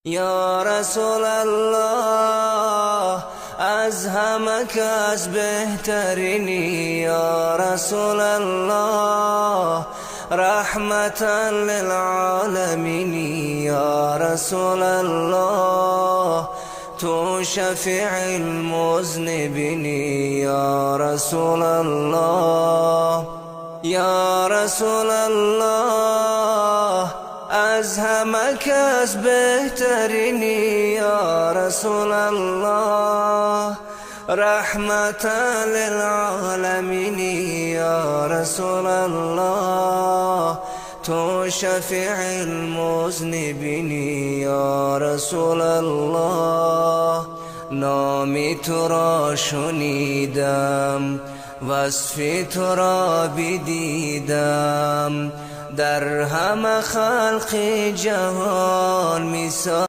یا رسول الله از همه کس بهترینی، یا رسول الله رحمتا للعالمین، یا رسول الله تو شفیع المذنبین، یا رسول الله یا رسول الله از همه کس بهترینی، یا رسول الله رحمتا للعالمین، یا رسول الله تو شفیع المذنبین، یا رسول الله نامی تو را شنیدم وصفی تو را بدیدم، در همه خلق جهان مثال